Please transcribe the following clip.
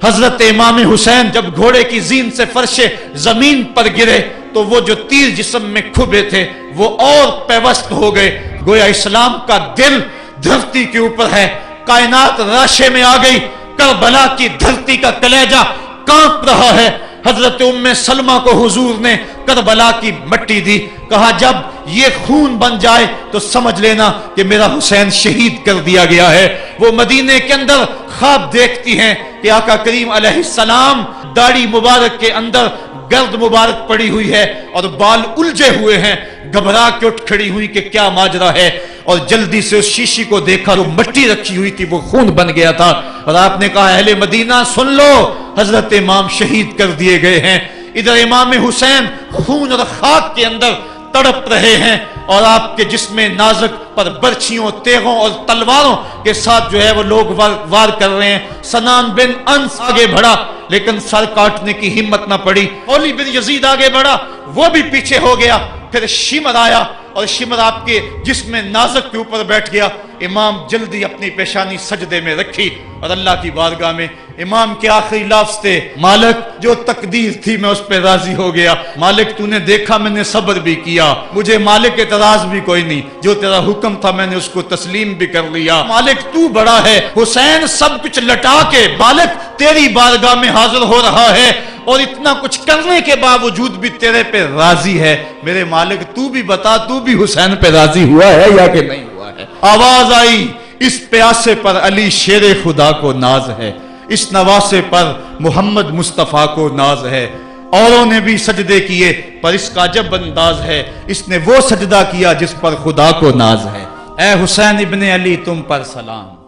حضرت امام حسین جب گھوڑے کی زین سے فرش زمین پر گرے تو وہ جو تیر جسم میں کھبے تھے وہ اور پیوست ہو گئے، گویا اسلام کا دل دھرتی کے اوپر ہے، کائنات راشے میں آ گئی، کربلا کی دھرتی کا کلیجہ کانپ رہا ہے۔ حضرت ام سلمہ کو حضور نے کربلا کی مٹی دی، کہا جب یہ خون بن جائے تو سمجھ لینا کہ میرا حسین شہید کر دیا گیا ہے۔ وہ مدینے کے اندر خواب دیکھتی ہیں کہ آقا کریم علیہ السلام داڑھی مبارک کے اندر گرد مبارک پڑی ہوئی ہے اور بال الجھے ہوئے ہیں، گھبرا کے اٹھ کھڑی ہوئی کہ کیا ماجرا ہے، اور جلدی سے اس شیشی کو دیکھا، جو مٹی رکھی ہوئی تھی وہ خون بن گیا تھا، اور آپ نے کہا اہل مدینہ سن لو، حضرت امام شہید کر دیے گئے ہیں۔ ادھر امام حسین خون اور خاک کے اندر تڑپ رہے ہیں، اور آپ کے جسم نازک پر برچھیوں، تیغوں اور تلواروں کے ساتھ جو ہے وہ لوگ وار کر رہے ہیں۔ سنان بن انس آگے بڑھا لیکن سر کاٹنے کی ہمت نہ پڑی، مولی بن یزید آگے بڑھا، وہ بھی پیچھے ہو گیا، پھر شمر آیا اور شمر آپ کے جسم نازک کے اوپر بیٹھ گیا۔ امام جلدی اپنی پیشانی سجدے میں رکھی اور اللہ کی بارگاہ میں امام کے آخری لفظ تھے، مالک جو تقدیر تھی میں اس پہ راضی ہو گیا، مالک تو نے دیکھا میں نے صبر بھی کیا، مجھے مالک اعتراض بھی کوئی نہیں، جو تیرا حکم تھا میں نے اس کو تسلیم بھی کر لیا، مالک تو بڑا ہے۔ حسین سب کچھ لٹا کے مالک تیری بارگاہ میں حاضر ہو رہا ہے، اور اتنا کچھ کرنے کے باوجود بھی تیرے پہ راضی ہے، میرے مالک تو بھی بتا، تو بھی حسین پہ راضی ہوا ہے یا کہ نہیں ہوا ہے؟ آواز آئی، اس پیاسے پر علی شیر خدا کو ناز ہے، اس نواسے پر محمد مصطفیٰ کو ناز ہے۔ اوروں نے بھی سجدے کیے پر اس کا عجب انداز ہے، اس نے وہ سجدہ کیا جس پر خدا کو ناز ہے۔ اے حسین ابن علی تم پر سلام۔